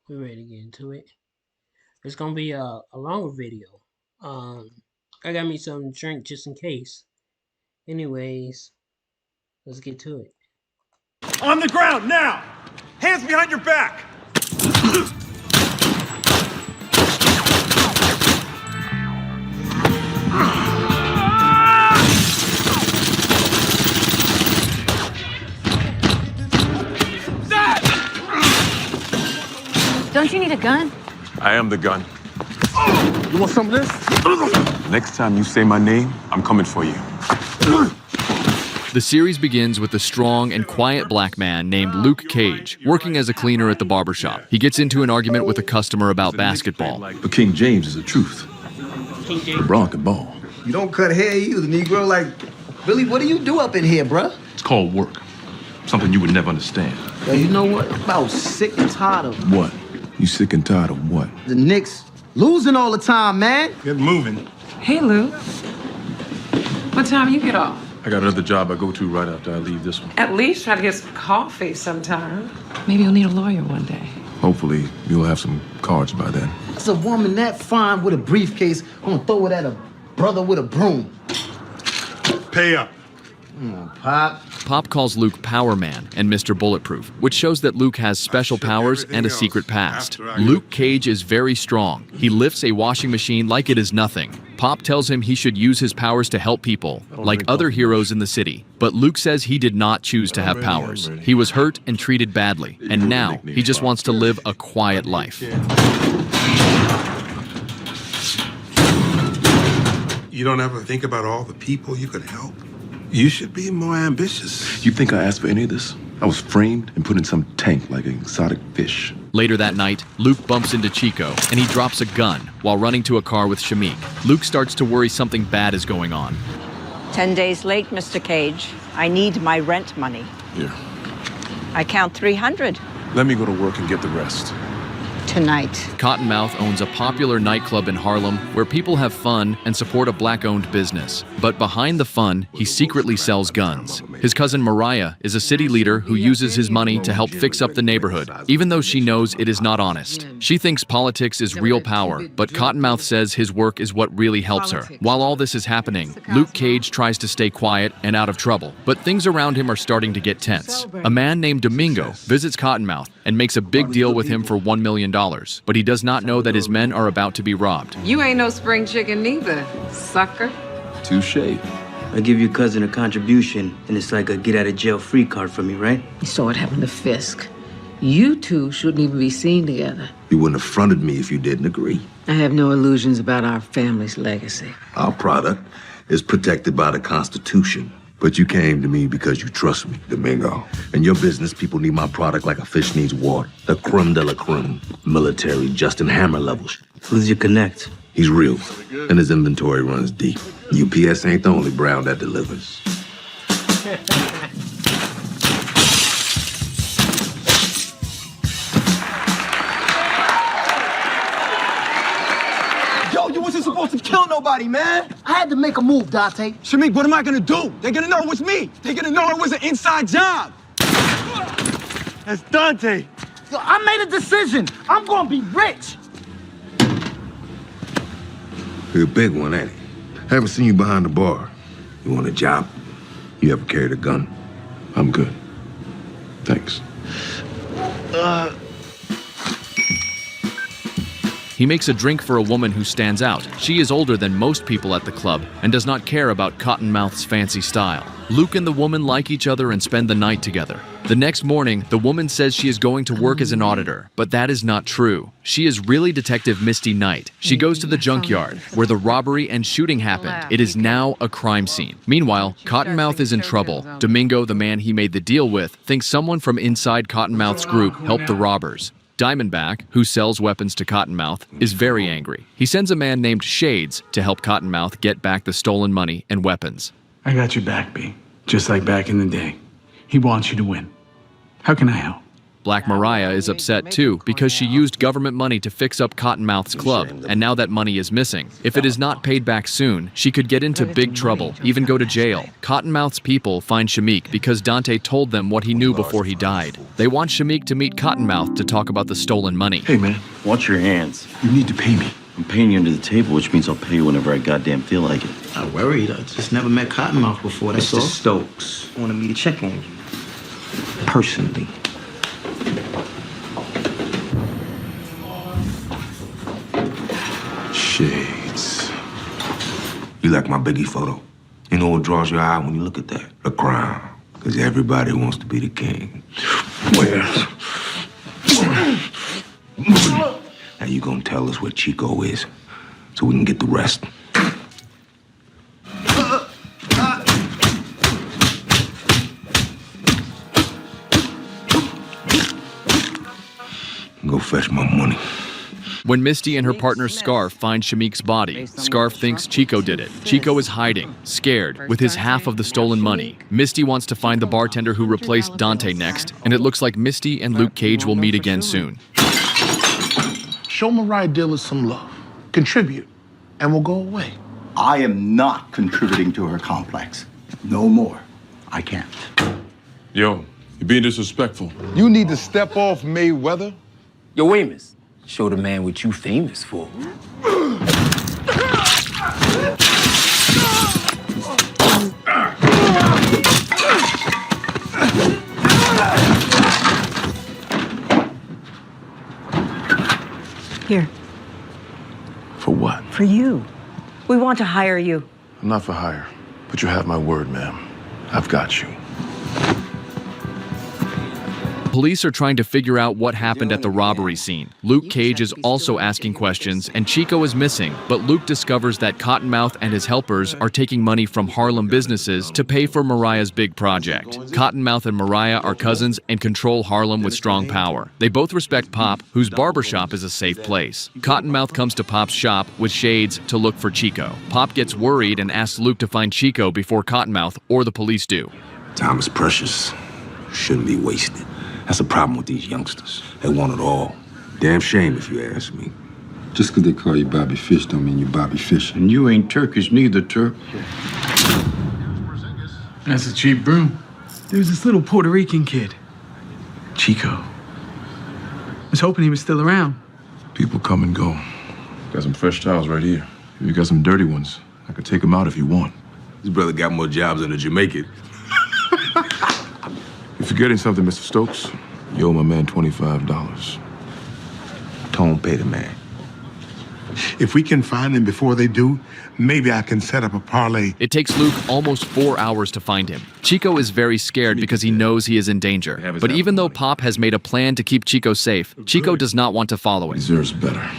we're ready to get into it. It's gonna be a longer video. Um, I got me some drink just in case. Anyways, let's get to it. On the ground, now! Hands behind your back! Don't you need a gun? I am the gun. You want some of this? Next time you say my name, I'm coming for you. The series begins with a strong and quiet black man named Luke Cage, working as a cleaner at the barbershop. He gets into an argument with a customer about basketball. But King James is the truth. King James. LeBron can ball. You don't cut hair either, Negro. Like, Billy, what do you do up in here, bruh? It's called work. Something you would never understand. Yo, you know what? I'm about sick and tired of What? You sick and tired of what? the Knicks losing all the time, man. Get moving. Hey, Luke. What time you get off? I got another job I go to right after I leave this one. At least try to get some coffee sometime. Maybe you'll need a lawyer one day. Hopefully, you'll have some cards by then. It's a woman that fine with a briefcase gonna throw it at a brother with a broom. Pay up. Pop. Pop calls Luke Power Man and Mr. Bulletproof, which shows that Luke has special powers and a secret past. Luke Cage is very strong. He lifts a washing machine like it is nothing. Pop tells him he should use his powers to help people, like other heroes in the city. But Luke says he did not choose to have powers. He was hurt and treated badly, and now he just wants to live a quiet life. You don't ever think about all the people you could help? You should be more ambitious. You think I asked for any of this? I was framed and put in some tank like an exotic fish. Later that night, Luke bumps into Chico, and he drops a gun while running to a car with Shamik. Luke starts to worry something bad is going on. 10 days late, Mr. Cage. I need my rent money. Here, I count 300 let me go to work and get the rest. tonight. Cottonmouth owns a popular nightclub in Harlem where people have fun and support a black-owned business. But behind the fun, he secretly sells guns. His cousin Mariah is a city leader who uses his money to help fix up the neighborhood, even though she knows it is not honest. She thinks politics is real power, but Cottonmouth says his work is what really helps her. While all this is happening, Luke Cage tries to stay quiet and out of trouble, but things around him are starting to get tense. A man named Domingo visits Cottonmouth and makes a big deal with him for $1 million, but he does not know that his men are about to be robbed. You ain't no spring chicken neither, sucker. Touche. I give your cousin a contribution, and it's like a get-out-of-jail-free card for me, right? You saw what happened to Fisk. You two shouldn't even be seen together. You wouldn't have fronted me if you didn't agree. I have no illusions about our family's legacy. Our product is protected by the Constitution. But you came to me because you trust me, Domingo. In your business, people need my product like a fish needs water. The creme de la creme. Military Justin Hammer levels. Who's your connect? He's real, and his inventory runs deep. UPS ain't the only brown that delivers. Yo, you wasn't supposed to kill nobody, man. I had to make a move, Dante. Shamik, what am I gonna do? They're gonna know it was me. They're gonna know it was an inside job. That's Dante. Yo, I made a decision. I'm gonna be rich. You're a big one, ain't he? Haven't seen you behind the bar. You want a job? You ever carried a gun? I'm good. Thanks. He makes a drink for a woman who stands out. She is older than most people at the club and does not care about Cottonmouth's fancy style. Luke and the woman like each other and spend the night together. The next morning, the woman says she is going to work as an auditor, but that is not true. She is really Detective Misty Knight. She goes to the junkyard, where the robbery and shooting happened. It is now a crime scene. Meanwhile, Cottonmouth is in trouble. Domingo, the man he made the deal with, thinks someone from inside Cottonmouth's group helped the robbers. Diamondback, who sells weapons to Cottonmouth, is very angry. He sends a man named Shades to help Cottonmouth get back the stolen money and weapons. I got your back, B. Just like back in the day. He wants you to win. How can I help? Black Mariah is upset too because she used government money to fix up Cottonmouth's club, and now that money is missing. If it is not paid back soon, she could get into big trouble, even go to jail. Cottonmouth's people find Shamik because Dante told them what he knew before he died. They want Shamik to meet Cottonmouth to talk about the stolen money. Hey man, watch your hands. You need to pay me. I'm paying you under the table, which means I'll pay you whenever I goddamn feel like it. Not worried. I just never met Cottonmouth before. That's Mr. all. Stokes wanted me to check on you. Personally. Shades. You like my Biggie photo? You know what draws your eye when you look at that? The crown. Because everybody wants to be the king. Well. Now you gonna tell us where Chico is so we can get the rest. Go fetch my money. When Misty and her partner Scarf find Shamik's body, Scarf thinks Chico did it. Chico is hiding, scared, with his half of the stolen money. Misty wants to find the bartender who replaced Dante next, and it looks like Misty and Luke Cage will meet again soon. Show Mariah Dillard some love. Contribute, and we'll go away. I am not contributing to her complex. No more. I can't. Yo, you're being disrespectful. You need to step off, Mayweather. Yo, Amos, show the man what you famous for. Here, For what? for you. We want to hire you. I'm not for hire. But you have my word, ma'am. I've got you. Police are trying to figure out what happened at the robbery scene. Luke Cage is also asking questions, and Chico is missing, but Luke discovers that Cottonmouth and his helpers are taking money from Harlem businesses to pay for Mariah's big project. Cottonmouth and Mariah are cousins and control Harlem with strong power. They both respect Pop, whose barbershop is a safe place. Cottonmouth comes to Pop's shop with Shades to look for Chico. Pop gets worried and asks Luke to find Chico before Cottonmouth or the police do. Time is precious. Shouldn't be wasted. That's the problem with these youngsters. They want it all. Damn shame if you ask me. Just because they call you Bobby Fish don't mean you Bobby Fisher. And you ain't Turkish neither, Turk. That's a cheap broom. There's this little Puerto Rican kid, Chico. I was hoping he was still around. People come and go. Got some fresh towels right here. If you got some dirty ones, I could take them out if you want. This brother got more jobs than a Jamaican. You're forgetting something, Mr. Stokes. You owe my man $25. Tone pay the man. If we can find him before they do, maybe I can set up a parlay. It takes Luke almost 4 hours to find him. Chico is very scared because he knows he is in danger. But even though Pop has made a plan to keep Chico safe, Chico does not want to follow it. Deserves better.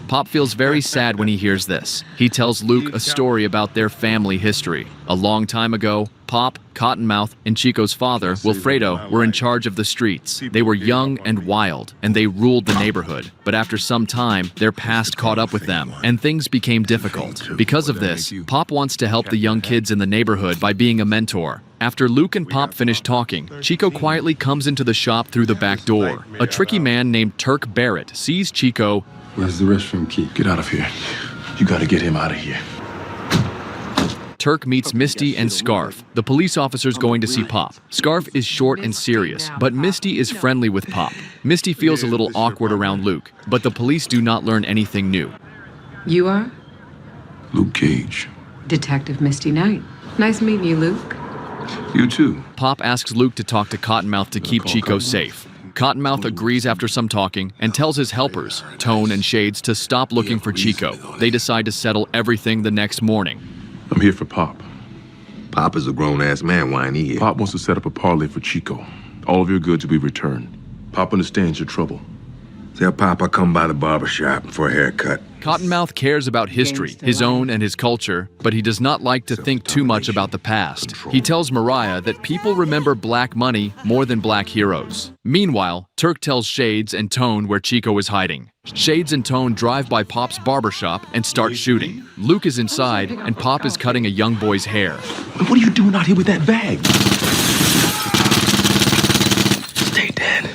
Pop feels very sad when he hears this. He tells Luke a story about their family history. A long time ago, Pop, Cottonmouth, and Chico's father, Wilfredo, were in charge of the streets. They were young and wild, and they ruled the neighborhood. But after some time, their past caught up with them, and things became difficult. Because of this, Pop wants to help the young kids in the neighborhood by being a mentor. After Luke and Pop finish talking, Chico quietly comes into the shop through the back door. A tricky man named Turk Barrett sees Chico. Where's the restroom key? Get out of here. You gotta get him out of here. Turk meets Misty and Scarf, the police officers going to see Pop. Scarf is short and serious, but Misty is friendly with Pop. Misty feels a little awkward around Luke, but the police do not learn anything new. You are? Luke Cage. Detective Misty Knight. Nice meeting you, Luke. You too. Pop asks Luke to talk to Cottonmouth to keep Chico safe. Cottonmouth agrees after some talking and tells his helpers, Tone and Shades, to stop looking for Chico. They decide to settle everything the next morning. I'm here for Pop. Pop is a grown-ass man. Why ain't he here? Pop wants to set up a parlay for Chico. All of your goods will be returned. Pop understands your trouble. Tell Pop I come by the barbershop for a haircut. Cottonmouth cares about history, his own and his culture, but he does not like to think too much about the past. He tells Mariah that people remember black money more than black heroes. Meanwhile, Turk tells Shades and Tone where Chico is hiding. Shades and Tone drive by Pop's barbershop and start shooting. Luke is inside, and Pop is cutting a young boy's hair. What are you doing out here with that bag? Stay dead.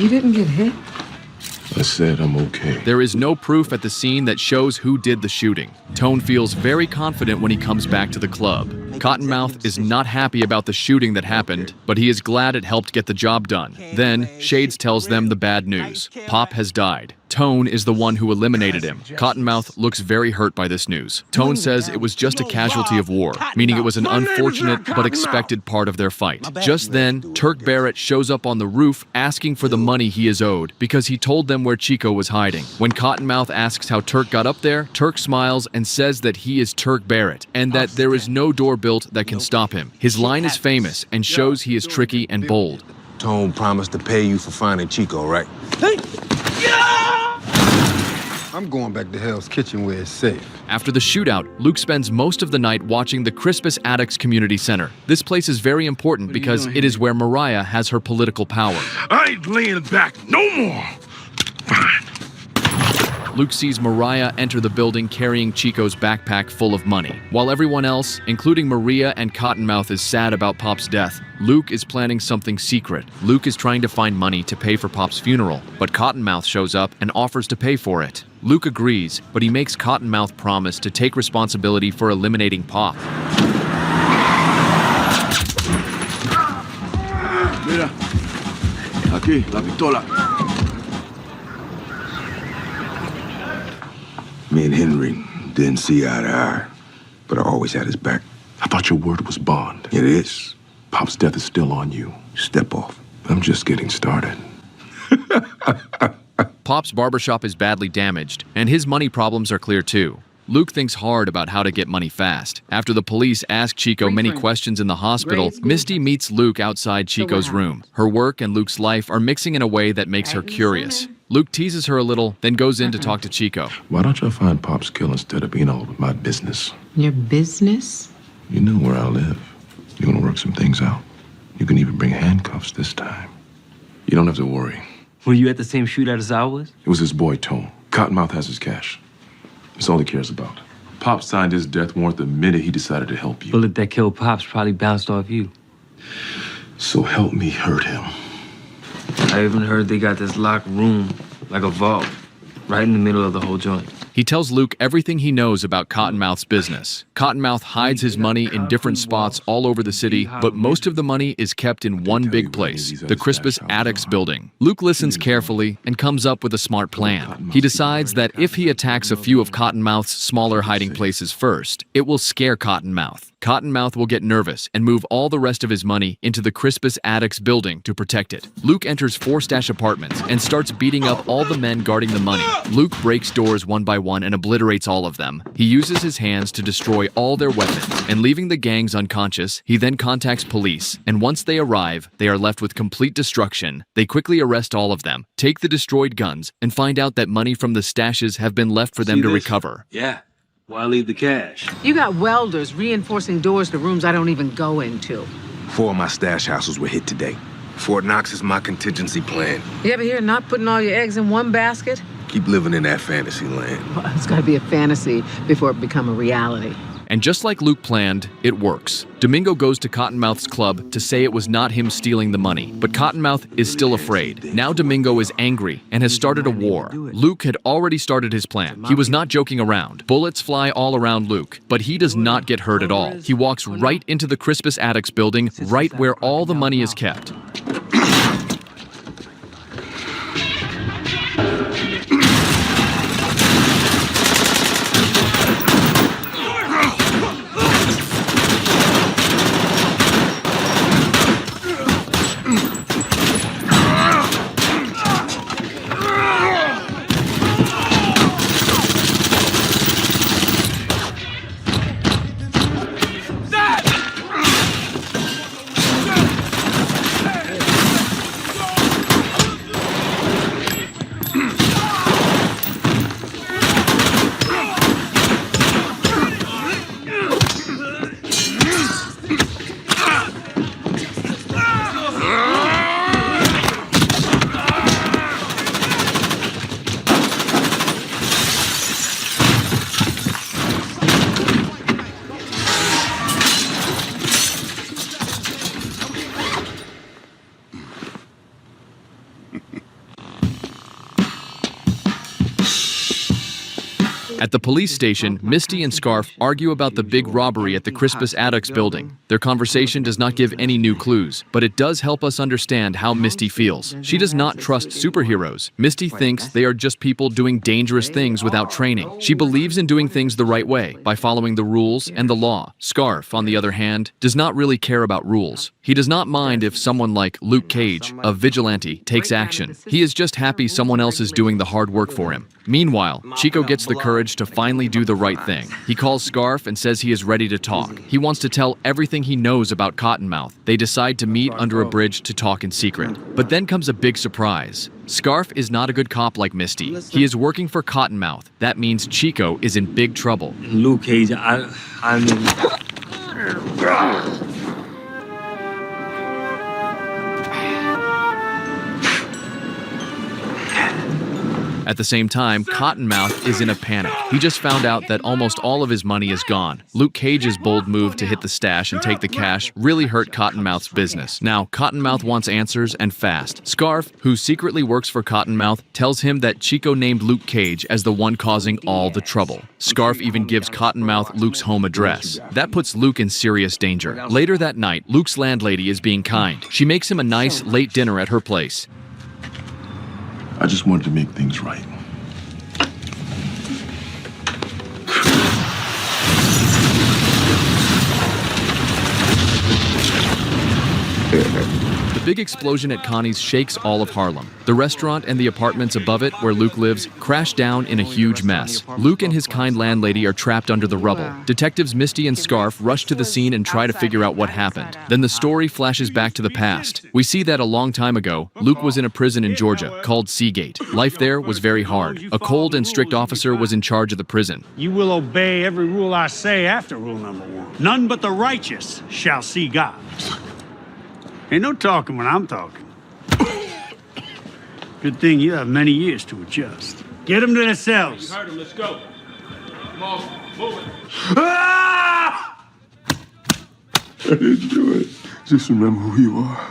You didn't get hit? I said I'm okay. There is no proof at the scene that shows who did the shooting. Tone feels very confident when he comes back to the club. Cottonmouth is not happy about the shooting that happened, but he is glad it helped get the job done. Then, Shades tells them the bad news. Pop has died. Tone is the one who eliminated him. Cottonmouth looks very hurt by this news. Tone says it was just a casualty of war, meaning it was an unfortunate but expected part of their fight. Just then, Turk Barrett shows up on the roof asking for the money he is owed because he told them where Chico was hiding. When Cottonmouth asks how Turk got up there, Turk smiles and says that he is Turk Barrett and that there is no door built that can stop him. His line is famous and shows he is tricky and bold. Tone promised to pay you for finding Chico, right? I'm going back to Hell's Kitchen where it's safe. After the shootout, Luke spends most of the night watching the Crispus Attucks Community Center. This place is very important because it is where Mariah has her political power. I ain't laying back no more. Fine. Luke sees Mariah enter the building carrying Chico's backpack full of money. While everyone else, including Maria and Cottonmouth, is sad about Pop's death, Luke is planning something secret. Luke is trying to find money to pay for Pop's funeral, but Cottonmouth shows up and offers to pay for it. Luke agrees, but he makes Cottonmouth promise to take responsibility for eliminating Pop. Mira, aquí, la pistola. Me and Henry didn't see eye to eye, but I always had his back. I thought your word was bond. It is. Pop's death is still on you. Step off. I'm just getting started. Pop's barbershop is badly damaged, and his money problems are clear too. Luke thinks hard about how to get money fast. After the police ask Chico many questions in the hospital, Misty meets Luke outside Chico's room. Her work and Luke's life are mixing in a way that makes her curious. Luke teases her a little, then goes in to talk to Chico. Why don't y'all find Pop's kill instead of being all over my business? Your business? You know where I live. You're gonna work some things out. You can even bring handcuffs this time. You don't have to worry. Were you at the same shootout as I was? It was his boy, Tone. Cottonmouth has his cash. That's all he cares about. Pop signed his death warrant the minute he decided to help you. Bullet that killed Pops probably bounced off you. So help me hurt him. I even heard they got this locked room, like a vault, right in the middle of the whole joint. He tells Luke everything he knows about Cottonmouth's business. Cottonmouth hides his money in different spots all over the city, but most of the money is kept in one big place, the Crispus Attucks building. Luke listens carefully and comes up with a smart plan. He decides that if he attacks a few of Cottonmouth's smaller hiding places first, it will scare Cottonmouth. Cottonmouth will get nervous and move all the rest of his money into the Crispus Attucks building to protect it. Luke enters 4 stash apartments and starts beating up all the men guarding the money. Luke breaks doors one by one and obliterates all of them. He uses his hands to destroy all their weapons, and leaving the gangs unconscious, he then contacts police, and once they arrive, they are left with complete destruction. They quickly arrest all of them, take the destroyed guns, and find out that money from the stashes have been left for them to recover. Yeah. Why leave the cash? You got welders reinforcing doors to rooms I don't even go into. 4 of my stash houses were hit today. Fort Knox is my contingency plan. You ever hear not putting all your eggs in one basket? Keep living in that fantasy land. Well, it's gotta be a fantasy before it become a reality. And just like Luke planned, it works. Domingo goes to Cottonmouth's club to say it was not him stealing the money, but Cottonmouth is still afraid. Now Domingo is angry and has started a war. Luke had already started his plan. He was not joking around. Bullets fly all around Luke, but he does not get hurt at all. He walks right into the Crispus Attucks building, right where all the money is kept. At the police station, Misty and Scarf argue about the big robbery at the Crispus Attucks building. Their conversation does not give any new clues, but it does help us understand how Misty feels. She does not trust superheroes. Misty thinks they are just people doing dangerous things without training. She believes in doing things the right way, by following the rules and the law. Scarf, on the other hand, does not really care about rules. He does not mind if someone like Luke Cage, a vigilante, takes action. He is just happy someone else is doing the hard work for him. Meanwhile, Chico gets the courage to finally do the right thing. He calls Scarf and says he is ready to talk. He wants to tell everything he knows about Cottonmouth. They decide to meet under a bridge to talk in secret. But then comes a big surprise. Scarf is not a good cop like Misty. He is working for Cottonmouth. That means Chico is in big trouble. Luke Cage, I mean... At the same time, Cottonmouth is in a panic. He just found out that almost all of his money is gone. Luke Cage's bold move to hit the stash and take the cash really hurt Cottonmouth's business. Now, Cottonmouth wants answers and fast. Scarf, who secretly works for Cottonmouth, tells him that Chico named Luke Cage as the one causing all the trouble. Scarf even gives Cottonmouth Luke's home address. That puts Luke in serious danger. Later that night, Luke's landlady is being kind. She makes him a nice late dinner at her place. I just wanted to make things right. The big explosion at Connie's shakes all of Harlem. The restaurant and the apartments above it, where Luke lives, crash down in a huge mess. Luke and his kind landlady are trapped under the rubble. Detectives Misty and Scarf rush to the scene and try to figure out what happened. Then the story flashes back to the past. We see that a long time ago, Luke was in a prison in Georgia called Seagate. Life there was very hard. A cold and strict officer was in charge of the prison. You will obey every rule I say after rule number 1. None but the righteous shall see God. Ain't no talking when I'm talking. Good thing you have many years to adjust. Get them to their cells. You heard him, let's go. Come on, move it. Ah! I didn't do it. Just remember who you are.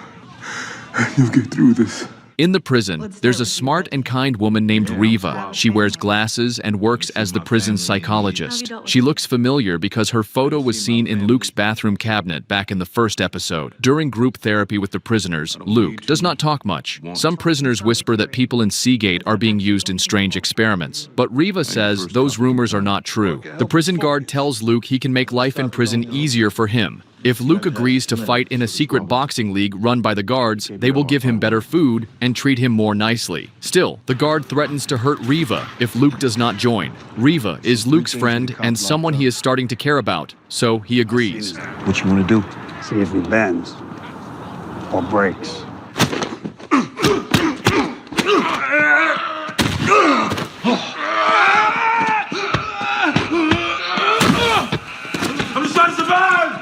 You'll get through this. In the prison, there's a smart and kind woman named Reva. She wears glasses and works as the prison's psychologist. She looks familiar because her photo was seen in Luke's bathroom cabinet back in the first episode. During group therapy with the prisoners, Luke does not talk much. Some prisoners whisper that people in Seagate are being used in strange experiments. But Reva says those rumors are not true. The prison guard tells Luke he can make life in prison easier for him. If Luke agrees to fight in a secret boxing league run by the guards, they will give him better food and treat him more nicely. Still, the guard threatens to hurt Reva if Luke does not join. Reva is Luke's friend and someone he is starting to care about, so he agrees. What you want to do? See if he bends or breaks. I'm just trying to survive!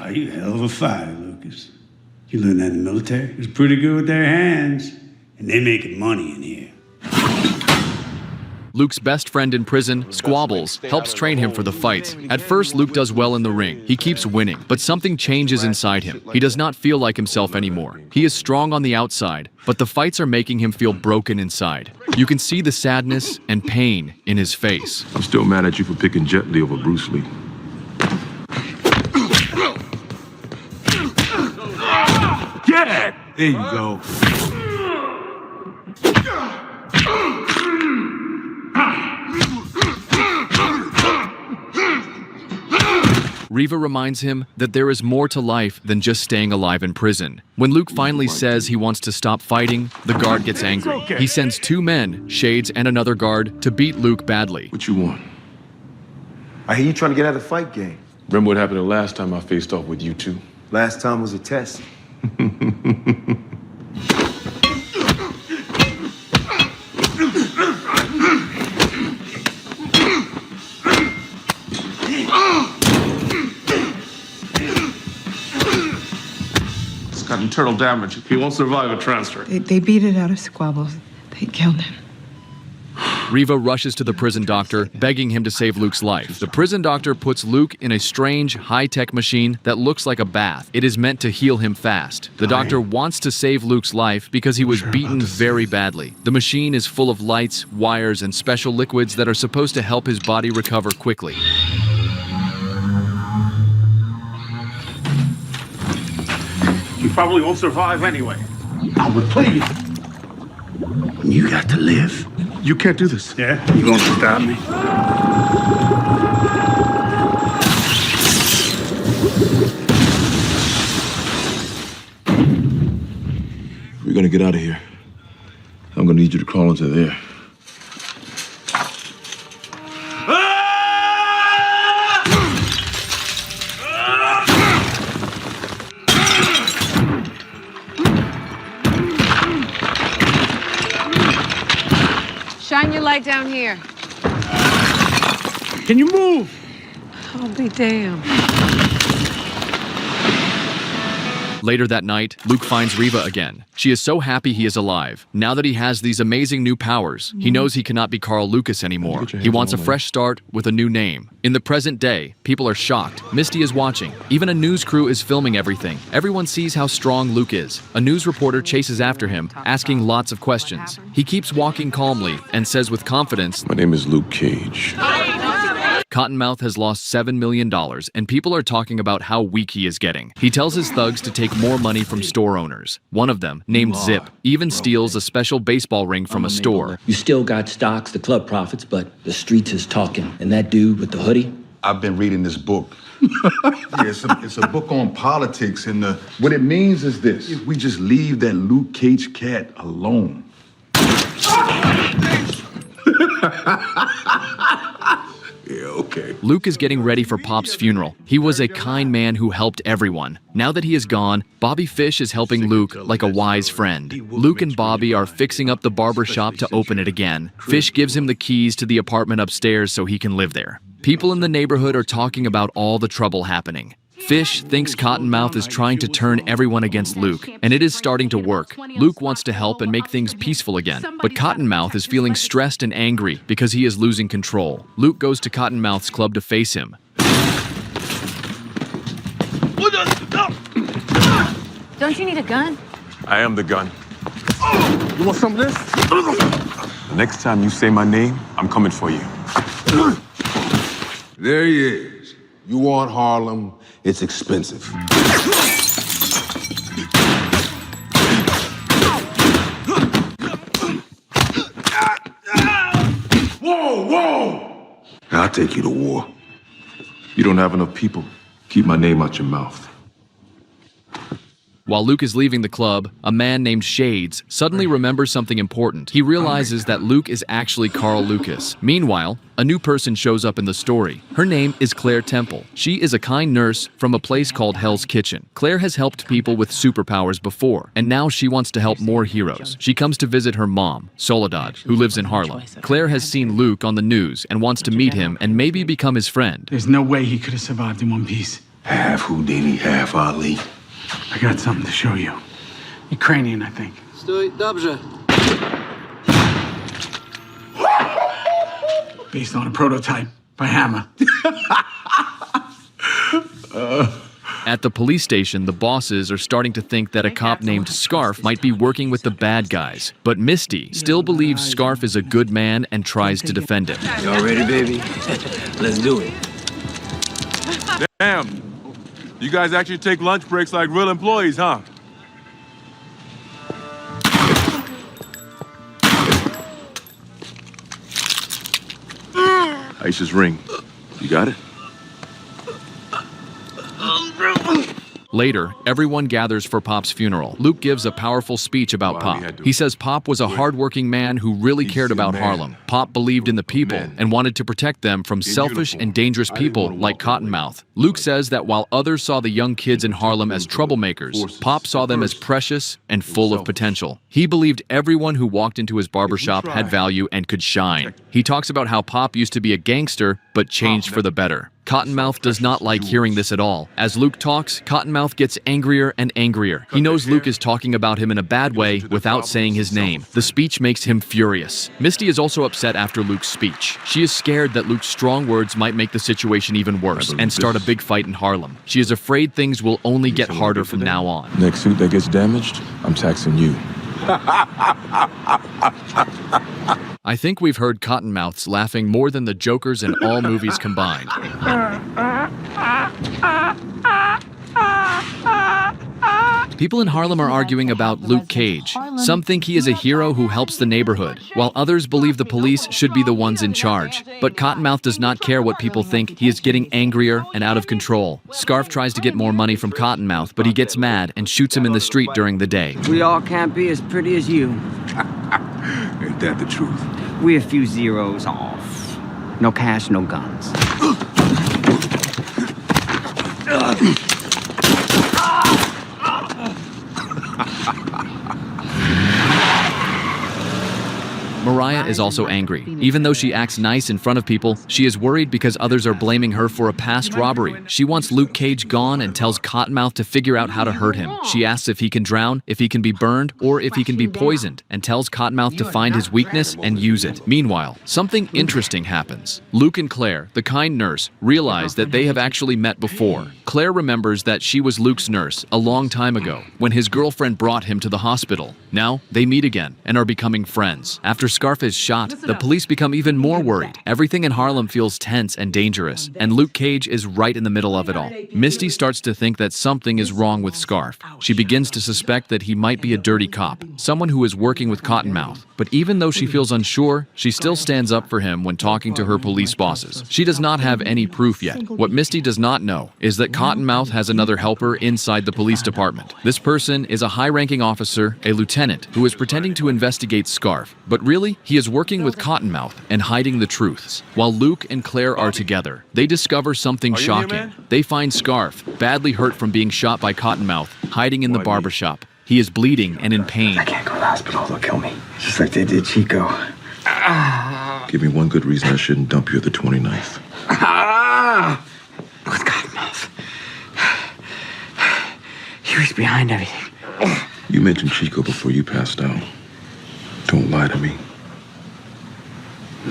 Oh, you hell of a fighter, Lucas. You learned that in the military? It's pretty good with their hands. And they making money in here. Luke's best friend in prison, Squabbles, helps train him for the fights. At first, Luke does well in the ring. He keeps winning, but something changes inside him. He does not feel like himself anymore. He is strong on the outside, but the fights are making him feel broken inside. You can see the sadness and pain in his face. I'm still mad at you for picking Jet Li over Bruce Lee. Get it! There you go. Reva reminds him that there is more to life than just staying alive in prison. When Luke finally says he wants to stop fighting, the guard gets angry. He sends 2 men, Shades and another guard, to beat Luke badly. What you want? I hear you trying to get out of the fight game. Remember what happened the last time I faced off with you two? Last time was a test. It's got internal damage. He won't survive a transfer. They beat it out of Squabbles. They killed him. Riva rushes to the prison doctor, begging him to save Luke's life. The prison doctor puts Luke in a strange, high-tech machine that looks like a bath. It is meant to heal him fast. The doctor wants to save Luke's life because he was beaten very badly. The machine is full of lights, wires, and special liquids that are supposed to help his body recover quickly. You probably won't survive anyway. I would play you. You got to live. You can't do this. Yeah? You gonna stop me? We're gonna get out of here. I'm gonna need you to crawl into there. Shine your light down here. Can you move? I'll be damned. Later that night, Luke finds Riva again. She is so happy he is alive. Now that he has these amazing new powers, he knows he cannot be Carl Lucas anymore. He wants a fresh start with a new name. In the present day, people are shocked. Misty is watching. Even a news crew is filming everything. Everyone sees how strong Luke is. A news reporter chases after him, asking lots of questions. He keeps walking calmly and says with confidence, My name is Luke Cage. Cottonmouth has lost $7 million, and people are talking about how weak he is getting. He tells his thugs to take more money from store owners. One of them, named Zip, even steals a special baseball ring from a store. You still got stocks, the club profits, but the streets is talking. And that dude with the hoodie? I've been reading this book. It's a book on politics, and what it means is this. If we just leave that Luke Cage cat alone. Yeah, okay. Luke is getting ready for Pop's funeral. He was a kind man who helped everyone. Now that he is gone, Bobby Fish is helping Luke like a wise friend. Luke and Bobby are fixing up the barber shop to open it again. Fish gives him the keys to the apartment upstairs so he can live there. People in the neighborhood are talking about all the trouble happening. Fish thinks Cottonmouth is trying to turn everyone against Luke, and it is starting to work. Luke wants to help and make things peaceful again, but Cottonmouth is feeling stressed and angry because he is losing control. Luke goes to Cottonmouth's club to face him. Don't you need a gun? I am the gun. You want some of this? The next time you say my name, I'm coming for you. There he is. You want Harlem, it's expensive. Whoa! I'll take you to war. You don't have enough people. Keep my name out your mouth. While Luke is leaving the club, a man named Shades suddenly remembers something important. He realizes that Luke is actually Carl Lucas. Meanwhile, a new person shows up in the story. Her name is Claire Temple. She is a kind nurse from a place called Hell's Kitchen. Claire has helped people with superpowers before, and now she wants to help more heroes. She comes to visit her mom, Soledad, who lives in Harlem. Claire has seen Luke on the news and wants to meet him and maybe become his friend. There's no way he could have survived in one piece. Half Houdini, half Ali. I got something to show you. Ukrainian, I think. Based on a prototype by Hammer. At the police station, the bosses are starting to think that a cop named Scarf might be working with the bad guys. But Misty still believes Scarf is a good man and tries to defend him. Y'all ready, baby? Let's do it. Damn. You guys actually take lunch breaks like real employees, huh? Aisha's ring. You got it? Later, everyone gathers for Pop's funeral. Luke gives a powerful speech about Pop. He says Pop was a hardworking man who really cared about Harlem. Pop believed in the people and wanted to protect them from selfish and dangerous people like Cottonmouth. Luke says that while others saw the young kids in Harlem as troublemakers, Pop saw them as precious and full of potential. He believed everyone who walked into his barbershop had value and could shine. He talks about how Pop used to be a gangster, but changed for the better. Cottonmouth does not like hearing this at all. As Luke talks, Cottonmouth gets angrier and angrier. He knows Luke is talking about him in a bad way without saying his name. The speech makes him furious. Misty is also upset after Luke's speech. She is scared that Luke's strong words might make the situation even worse and start a big fight in Harlem. She is afraid things will only get harder from now on. Next suit that gets damaged, I'm taxing you. I think we've heard Cottonmouths laughing more than the Jokers in all movies combined. People in Harlem are arguing about Luke Cage. Some think he is a hero who helps the neighborhood, while others believe the police should be the ones in charge. But Cottonmouth does not care what people think. He is getting angrier and out of control. Scarf tries to get more money from Cottonmouth, but he gets mad and shoots him in the street during the day. We all can't be as pretty as you. Ain't that the truth? We a few zeros off. No cash, no guns. Mariah is also angry. Even though she acts nice in front of people, she is worried because others are blaming her for a past robbery. She wants Luke Cage gone and tells Cottonmouth to figure out how to hurt him. She asks if he can drown, if he can be burned, or if he can be poisoned, and tells Cottonmouth to find his weakness and use it. Meanwhile, something interesting happens. Luke and Claire, the kind nurse, realize that they have actually met before. Claire remembers that she was Luke's nurse a long time ago, when his girlfriend brought him to the hospital. Now, they meet again and are becoming friends. After Scarf is shot, the police become even more worried. Everything in Harlem feels tense and dangerous, and Luke Cage is right in the middle of it all. Misty starts to think that something is wrong with Scarf. She begins to suspect that he might be a dirty cop, someone who is working with Cottonmouth. But even though she feels unsure, she still stands up for him when talking to her police bosses. She does not have any proof yet. What Misty does not know is that Cottonmouth has another helper inside the police department. This person is a high-ranking officer, a lieutenant, who is pretending to investigate Scarf. But really, he is working with Cottonmouth and hiding the truths. While Luke and Claire are together, they discover something shocking. They find Scarf, badly hurt from being shot by Cottonmouth, hiding in the barbershop. He is bleeding and in pain. I can't go to the hospital. They'll kill me. Just like they did Chico. Give me one good reason I shouldn't dump you at the 29th. With Cottonmouth. He was behind everything. You mentioned Chico before you passed out. Don't lie to me.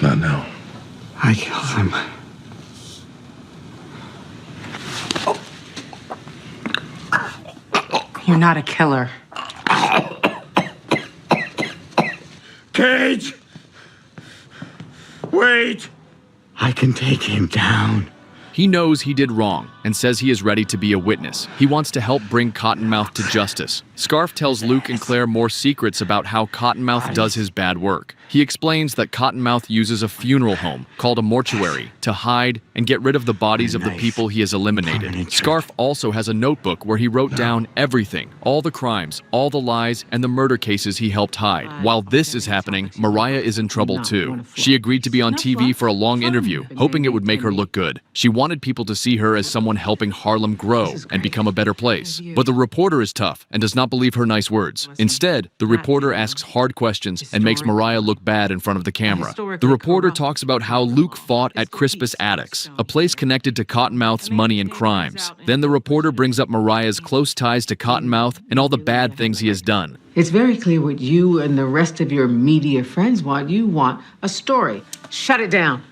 Not now. I killed him. You're not a killer. Cage! Wait! I can take him down. He knows he did wrong and says he is ready to be a witness. He wants to help bring Cottonmouth to justice. Scarf tells Luke and Claire more secrets about how Cottonmouth does his bad work. He explains that Cottonmouth uses a funeral home, called a mortuary, to hide and get rid of the bodies of the people he has eliminated. Scarf also has a notebook where he wrote down everything, all the crimes, all the lies, and the murder cases he helped hide. While this is happening, Mariah is in trouble too. She agreed to be on TV for a long interview, hoping it would make her look good. She wanted people to see her as someone helping Harlem grow and become a better place. But the reporter is tough and does not believe her nice words. Instead, the reporter asks hard questions and makes Mariah look bad in front of the camera. The reporter talks about how Luke fought at Crispus Attucks, a place connected to Cottonmouth's money and crimes. Then the reporter brings up Mariah's close ties to Cottonmouth and all the bad things he has done. It's very clear what you and the rest of your media friends want. You want a story. Shut it down.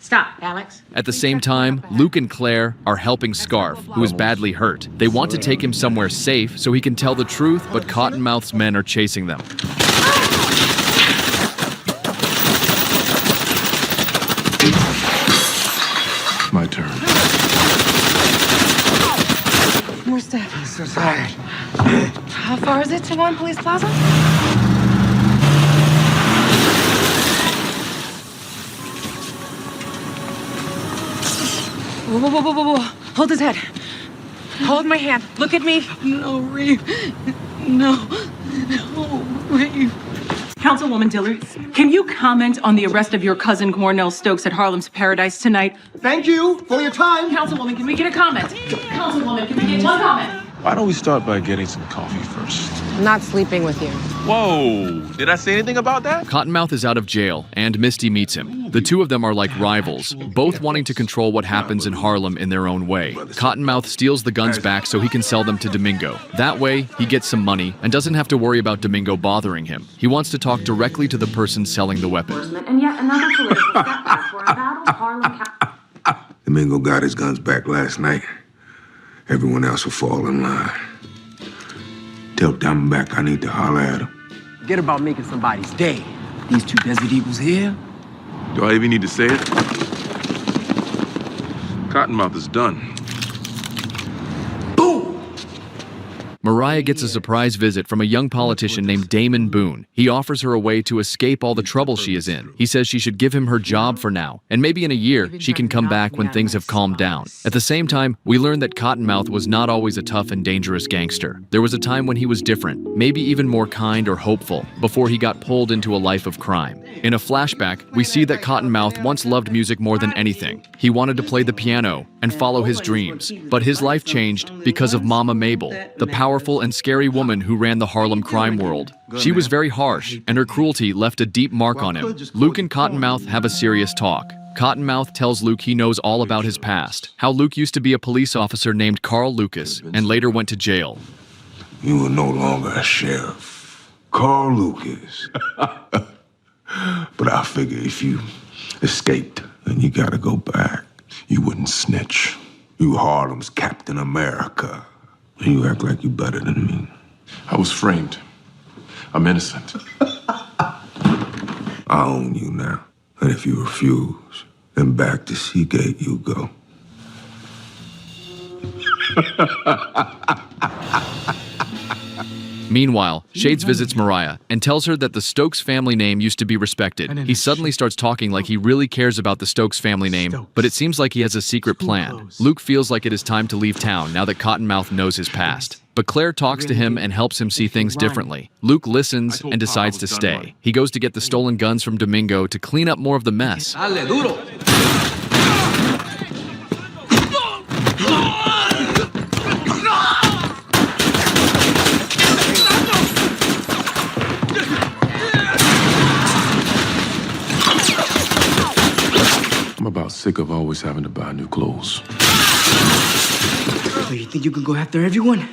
Stop, Alex. At the same time, Luke and Claire are helping Scarf, who is badly hurt. They want to take him somewhere safe so he can tell the truth, but Cottonmouth's men are chasing them. My turn. More staff. I'm so tired. How far is it to One Police Plaza? Whoa, whoa, whoa, whoa, whoa, whoa. Hold his head. Hold my hand. Look at me. No, Reeve. No, Reeve. Councilwoman Dillard, can you comment on the arrest of your cousin Cornell Stokes at Harlem's Paradise tonight? Thank you for your time. Councilwoman, can we get a comment? Councilwoman, can we get one comment? Why don't we start by getting some coffee first? I'm not sleeping with you. Whoa! Did I say anything about that? Cottonmouth is out of jail, and Misty meets him. The two of them are like rivals, both wanting to control what happens in Harlem in their own way. Cottonmouth steals the guns back so he can sell them to Domingo. That way, he gets some money and doesn't have to worry about Domingo bothering him. He wants to talk directly to the person selling the weapon. And yet another political setback for embattled Harlem. Domingo got his guns back last night. Everyone else will fall in line. Tell Diamondback I need to holler at him. Forget about making somebody's day. These two Desert Eagles here. Do I even need to say it? Cottonmouth is done. Mariah gets a surprise visit from a young politician named Damon Boone. He offers her a way to escape all the trouble she is in. He says she should give him her job for now, and maybe in a year, she can come back when things have calmed down. At the same time, we learn that Cottonmouth was not always a tough and dangerous gangster. There was a time when he was different, maybe even more kind or hopeful, before he got pulled into a life of crime. In a flashback, we see that Cottonmouth once loved music more than anything. He wanted to play the piano and follow his dreams, but his life changed because of Mama Mabel, the powerful and scary woman who ran the Harlem crime world. She was very harsh, and her cruelty left a deep mark on him. Luke and Cottonmouth have a serious talk. Cottonmouth tells Luke he knows all about his past, how Luke used to be a police officer named Carl Lucas and later went to jail. You are no longer a sheriff. Carl Lucas. But I figure if you escaped, then you gotta go back. You wouldn't snitch. You Harlem's Captain America. And you act like you better than me. I was framed. I'm innocent. I own you now. And if you refuse, then back to Seagate you go. Meanwhile, Shades visits Mariah and tells her that the Stokes family name used to be respected. He suddenly starts talking like he really cares about the Stokes family name, but it seems like he has a secret plan. Luke feels like it is time to leave town now that Cottonmouth knows his past. But Claire talks to him and helps him see things differently. Luke listens and decides to stay. He goes to get the stolen guns from Domingo to clean up more of the mess. I'm about sick of always having to buy new clothes. So you think you can go after everyone?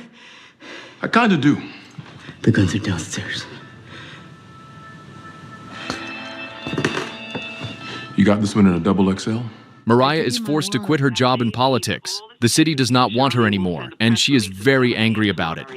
I kinda do. The guns are downstairs. You got this one in a double XL? Mariah is forced to quit her job in politics. The city does not want her anymore, and she is very angry about it.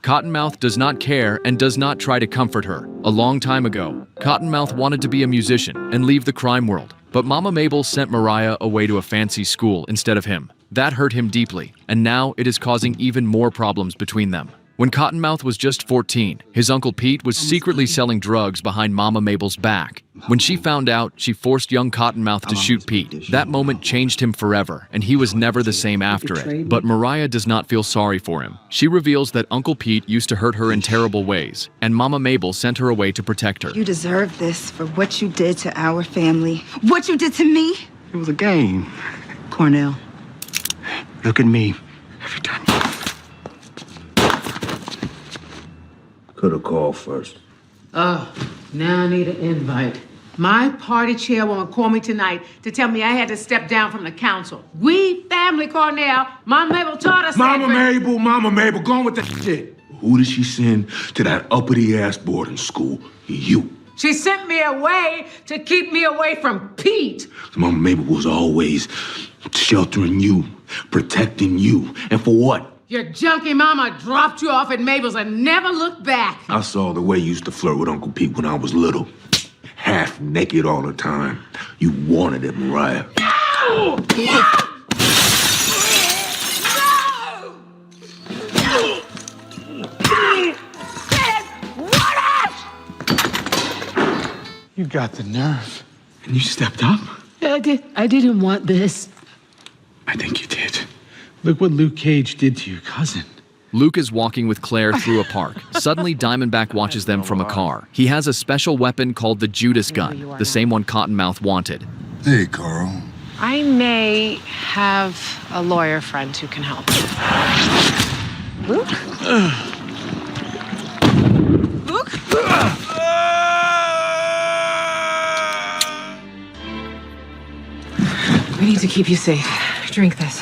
Cottonmouth does not care and does not try to comfort her. A long time ago, Cottonmouth wanted to be a musician and leave the crime world, but Mama Mabel sent Mariah away to a fancy school instead of him. That hurt him deeply, and now it is causing even more problems between them. When Cottonmouth was just 14, his Uncle Pete was secretly selling drugs behind Mama Mabel's back. When she found out, she forced young Cottonmouth to shoot Pete. That moment changed him forever, and he was never the same after it. But Mariah does not feel sorry for him. She reveals that Uncle Pete used to hurt her in terrible ways, and Mama Mabel sent her away to protect her. You deserve this for what you did to our family. What you did to me? It was a game. Cornell. Look at me. Every time. Could have called first. Oh, now I need an invite. My party chairwoman called me tonight to tell me I had to step down from the council. We family, Cornell. Mama Mabel taught us Mama Mabel, go on with that shit. Who did she send to that uppity-ass boarding school? You. She sent me away to keep me away from Pete. Mama Mabel was always sheltering you, protecting you. And for what? Your junkie mama dropped you off at Mabel's and never looked back. I saw the way you used to flirt with Uncle Pete when I was little. Half naked all the time. You wanted it, Mariah. No! You got the nerve. And you stepped up? I didn't want this. I think you did. Look what Luke Cage did to your cousin. Luke is walking with Claire through a park. Suddenly, Diamondback watches them from a car. He has a special weapon called the Judas gun, the same one Cottonmouth wanted. Hey, Carl. I may have a lawyer friend who can help. Luke? Luke? We need to keep you safe. Drink this.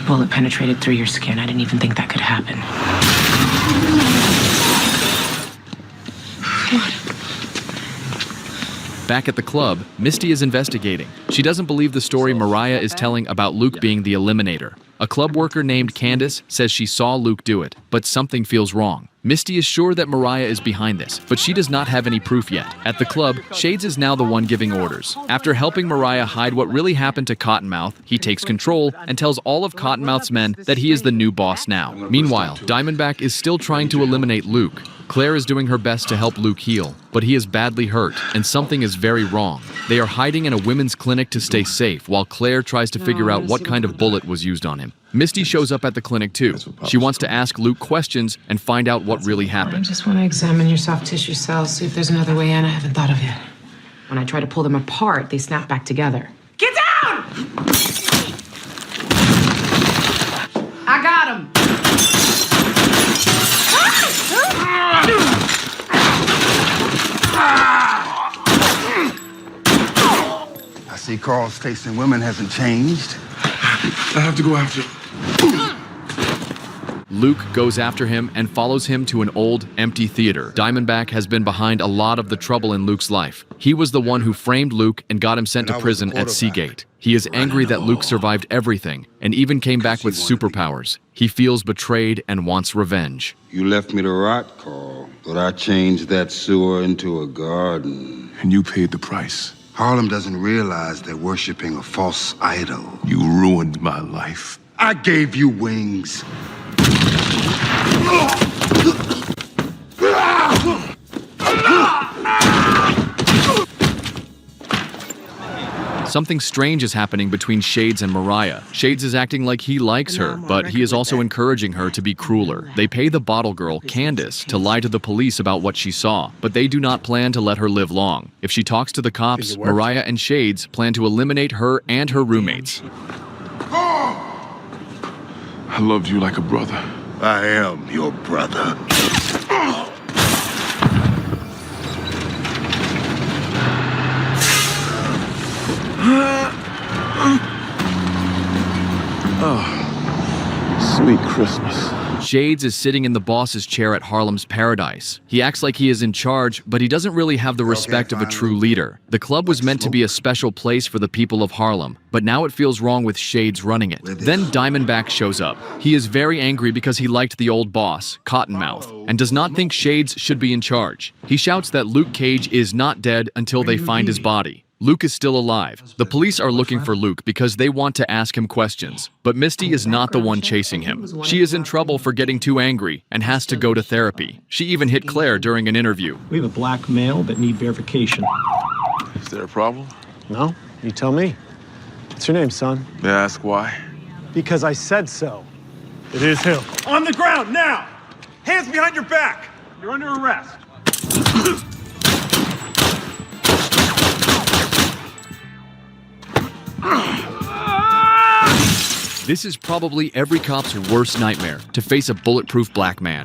Bullet penetrated through your skin. I didn't even think that could happen. Come on. Back at the club, Misty is investigating. She doesn't believe the story Mariah is telling about Luke being the eliminator. A club worker named Candace says she saw Luke do it, but something feels wrong. Misty is sure that Mariah is behind this, but she does not have any proof yet. At the club, Shades is now the one giving orders. After helping Mariah hide what really happened to Cottonmouth, he takes control and tells all of Cottonmouth's men that he is the new boss now. Meanwhile, Diamondback is still trying to eliminate Luke. Claire is doing her best to help Luke heal, but he is badly hurt, and something is very wrong. They are hiding in a women's clinic to stay safe, while Claire tries to figure out what kind of bullet was used on him. Misty shows up at the clinic too. She wants to ask Luke questions and find out what really I happened. just want to examine your soft tissue cells, see if there's another way in I haven't thought of yet. When I try to pull them apart, they snap back together. Get down! I got him! I see Carl's taste in women hasn't changed. I have to go after him. Luke goes after him and follows him to an old, empty theater. Diamondback has been behind a lot of the trouble in Luke's life. He was the one who framed Luke and got him sent to prison at Seagate. He is angry that Luke survived everything and even came back with superpowers. He feels betrayed and wants revenge. You left me to rot, Carl, but I changed that sewer into a garden. And you paid the price. Harlem doesn't realize they're worshiping a false idol. You ruined my life. I gave you wings. Something strange is happening between Shades and Mariah. Shades is acting like he likes her, but he is also encouraging her to be crueler. They pay the bottle girl, Candace, to lie to the police about what she saw, but they do not plan to let her live long. If she talks to the cops, Mariah and Shades plan to eliminate her and her roommates. I loved you like a brother. I am your brother. Oh, sweet Christmas. Shades is sitting in the boss's chair at Harlem's Paradise. He acts like he is in charge, but he doesn't really have the respect of a true leader. The club was meant to be a special place for the people of Harlem, but now it feels wrong with Shades running it. Then Diamondback shows up. He is very angry because he liked the old boss, Cottonmouth, and does not think Shades should be in charge. He shouts that Luke Cage is not dead until they find his body. Luke is still alive. The police are looking for Luke because they want to ask him questions. But Misty is not the one chasing him. She is in trouble for getting too angry and has to go to therapy. She even hit Claire during an interview. We have a black male but need verification. Is there a problem? No? You tell me. What's your name, son? May I ask why? Because I said so. It is him. On the ground, now! Hands behind your back! You're under arrest. This is probably every cop's worst nightmare, to face a bulletproof black man.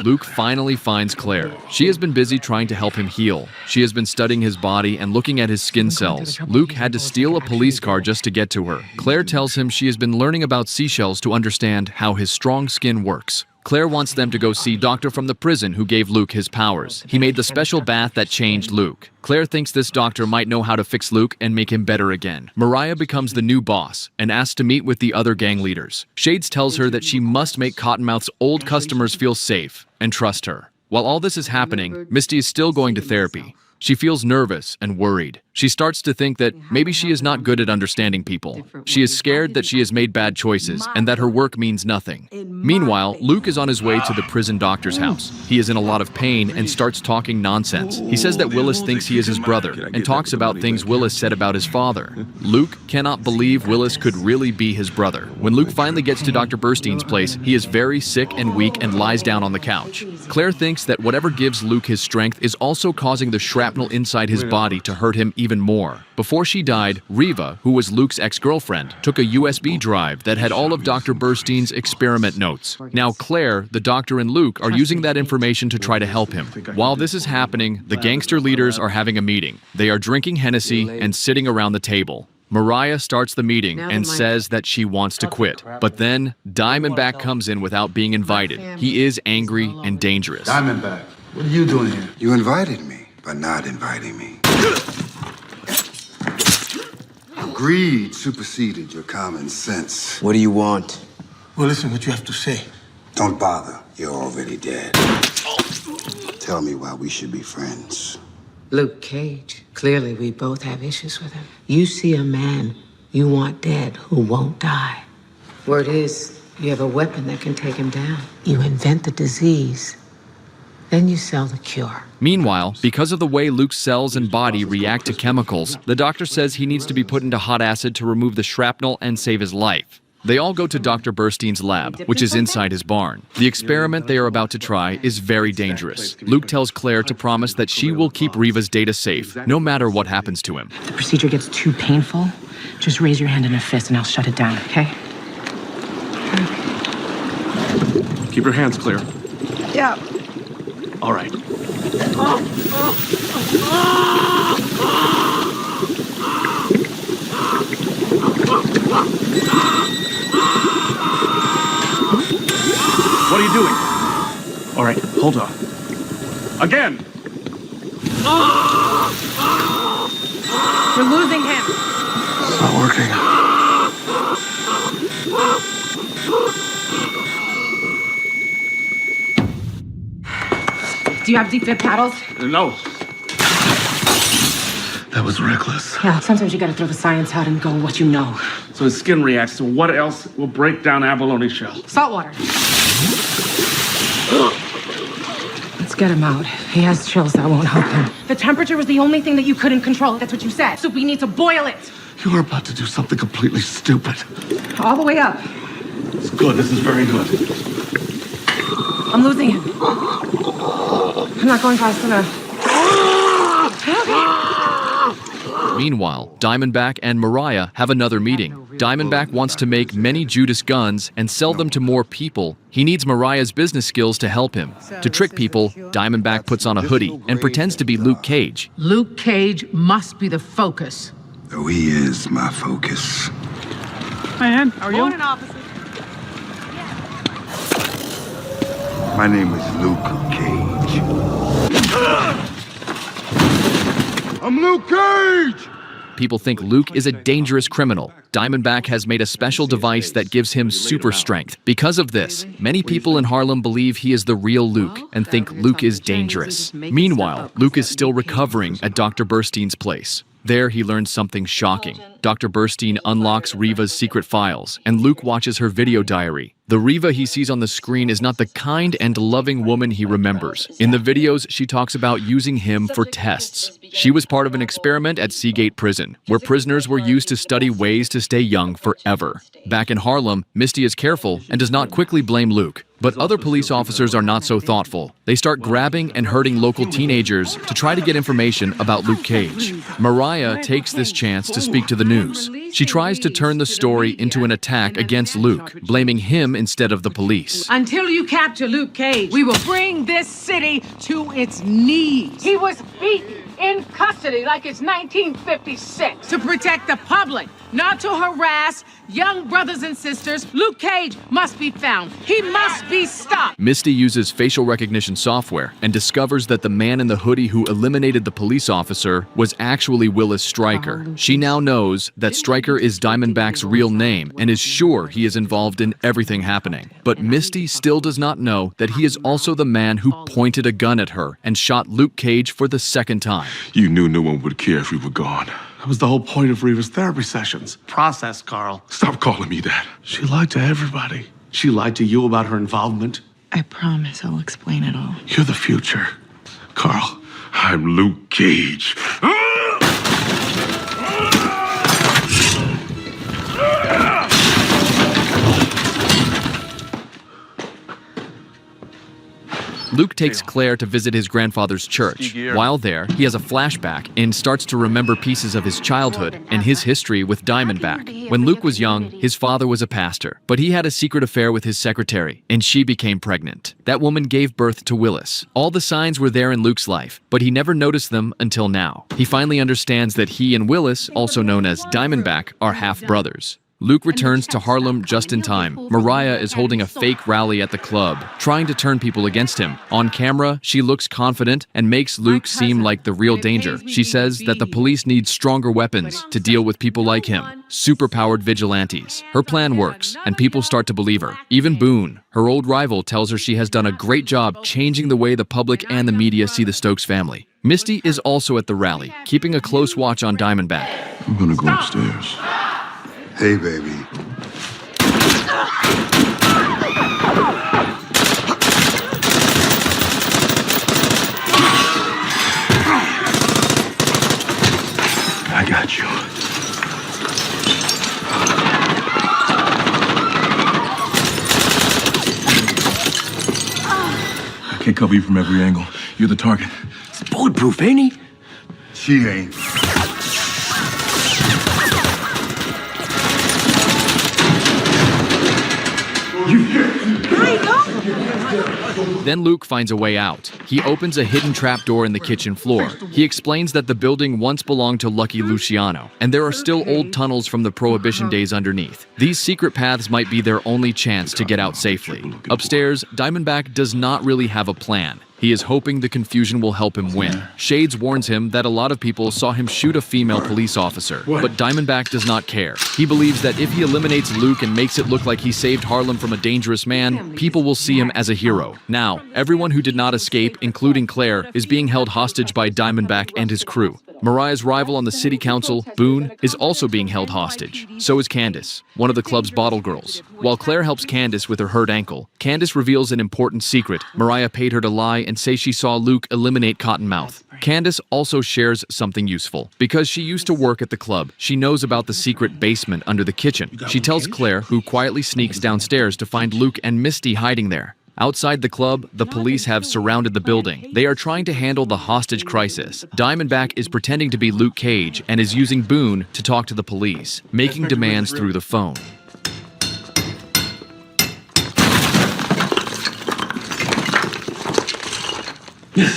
Luke finally finds Claire. She has been busy trying to help him heal. She has been studying his body and looking at his skin cells. Luke had to steal a police car just to get to her. Claire tells him she has been learning about seashells to understand how his strong skin works. Claire wants them to go see doctor from the prison who gave Luke his powers. He made the special bath that changed Luke. Claire thinks this doctor might know how to fix Luke and make him better again. Mariah becomes the new boss and asks to meet with the other gang leaders. Shades tells her that she must make Cottonmouth's old customers feel safe and trust her. While all this is happening, Misty is still going to therapy. She feels nervous and worried. She starts to think that maybe she is not good at understanding people. She is scared that she has made bad choices and that her work means nothing. Meanwhile, Luke is on his way to the prison doctor's house. He is in a lot of pain and starts talking nonsense. He says that Willis thinks he is his brother and talks about things Willis said about his father. Luke cannot believe Willis could really be his brother. When Luke finally gets to Dr. Burstein's place, he is very sick and weak and lies down on the couch. Claire thinks that whatever gives Luke his strength is also causing the shrapnel shrapnel inside his body to hurt him even more. Before she died, Riva, who was Luke's ex-girlfriend, took a USB drive that had all of Dr. Burstein's experiment notes. Now Claire, the doctor, and Luke are using that information to try to help him. While this is happening, the gangster leaders are having a meeting. They are drinking Hennessy and sitting around the table. Mariah starts the meeting and says that she wants to quit. But then Diamondback comes in without being invited. He is angry and dangerous. Diamondback, what are you doing here? You invited me, but not inviting me. Greed superseded your common sense. What do you want? Well, listen what you have to say. Don't bother. You're already dead. Tell me why we should be friends. Luke Cage. Clearly, we both have issues with him. You see a man you want dead who won't die. Word is, you have a weapon that can take him down. You invent the disease, then you sell the cure. Meanwhile, because of the way Luke's cells and body react to chemicals, the doctor says he needs to be put into hot acid to remove the shrapnel and save his life. They all go to Dr. Burstein's lab, which is inside his barn. The experiment they are about to try is very dangerous. Luke tells Claire to promise that she will keep Riva's data safe, no matter what happens to him. If the procedure gets too painful, just raise your hand in a fist and I'll shut it down, okay? Keep your hands clear. Yeah. All right. What are you doing? All right, hold on. Again! We're losing him. It's not working. Do you have deep fit paddles? No. That was reckless. Yeah, sometimes you gotta throw the science out and go with what you know. So his skin reacts to what else will break down abalone shell? Salt water. Let's get him out. He has chills that won't help him. The temperature was the only thing that you couldn't control. That's what you said. So we need to boil it. You are about to do something completely stupid. All the way up. It's good. This is very good. I'm losing him. I'm not going fast enough. Meanwhile, Diamondback and Mariah have another meeting. Diamondback wants to make many Judas guns and sell them to more people. He needs Mariah's business skills to help him. To trick people, Diamondback puts on a hoodie and pretends to be Luke Cage. Luke Cage must be the focus. Oh, he is my focus. Hi, Ann. How are you? Morning, officer. My name is Luke Cage. I'm Luke Cage! People think Luke is a dangerous criminal. Diamondback has made a special device that gives him super strength. Because of this, many people in Harlem believe he is the real Luke and think Luke is dangerous. Meanwhile, Luke is still recovering at Dr. Burstein's place. There, he learns something shocking. Dr. Burstein unlocks Riva's secret files, and Luke watches her video diary. The Riva he sees on the screen is not the kind and loving woman he remembers. In the videos, she talks about using him for tests. She was part of an experiment at Seagate Prison, where prisoners were used to study ways to stay young forever. Back in Harlem, Misty is careful and does not quickly blame Luke. But other police officers are not so thoughtful. They start grabbing and hurting local teenagers to try to get information about Luke Cage. Mariah takes this chance to speak to the news. She tries to turn the story into an attack against Luke, blaming him instead of the police. Until you capture Luke Cage, we will bring this city to its knees. He was beaten in custody like it's 1956 to protect the public, not to harass young brothers and sisters. Luke Cage must be found. He must be stopped. Misty uses facial recognition software and discovers that the man in the hoodie who eliminated the police officer was actually Willis Stryker. She now knows that Stryker is Diamondback's real name and is sure he is involved in everything happening. But Misty still does not know that he is also the man who pointed a gun at her and shot Luke Cage for the second time. You knew no one would care if we were gone. That was the whole point of Riva's therapy sessions. Process, Carl. Stop calling me that. She lied to everybody. She lied to you about her involvement. I promise I'll explain it all. You're the future. Carl. I'm Luke Cage. Luke takes Claire to visit his grandfather's church. While there, he has a flashback and starts to remember pieces of his childhood and his history with Diamondback. When Luke was young, his father was a pastor, but he had a secret affair with his secretary, and she became pregnant. That woman gave birth to Willis. All the signs were there in Luke's life, but he never noticed them until now. He finally understands that he and Willis, also known as Diamondback, are half-brothers. Luke returns to Harlem just in time. Mariah is holding a fake rally at the club, trying to turn people against him. On camera, she looks confident and makes Luke seem like the real danger. She says that the police need stronger weapons to deal with people like him, superpowered vigilantes. Her plan works, and people start to believe her. Even Boone, her old rival, tells her she has done a great job changing the way the public and the media see the Stokes family. Misty is also at the rally, keeping a close watch on Diamondback. I'm gonna go upstairs. Hey, baby. I got you. I can't cover you from every angle. You're the target. It's bulletproof, ain't he? She ain't. Then Luke finds a way out. He opens a hidden trapdoor in the kitchen floor. He explains that the building once belonged to Lucky Luciano, and there are still old tunnels from the Prohibition days underneath. These secret paths might be their only chance to get out safely. Upstairs, Diamondback does not really have a plan. He is hoping the confusion will help him win. Shades warns him that a lot of people saw him shoot a female police officer, but Diamondback does not care. He believes that if he eliminates Luke and makes it look like he saved Harlem from a dangerous man, people will see him as a hero. Now, everyone who did not escape, including Claire, is being held hostage by Diamondback and his crew. Mariah's rival on the city council, Boone, is also being held hostage. So is Candace, one of the club's bottle girls. While Claire helps Candace with her hurt ankle, Candace reveals an important secret. Mariah paid her to lie and say she saw Luke eliminate Cottonmouth. Candace also shares something useful. Because she used to work at the club, she knows about the secret basement under the kitchen. She tells Claire, who quietly sneaks downstairs to find Luke and Misty hiding there. Outside the club, the police have surrounded the building. They are trying to handle the hostage crisis. Diamondback is pretending to be Luke Cage and is using Boone to talk to the police, making demands through the phone.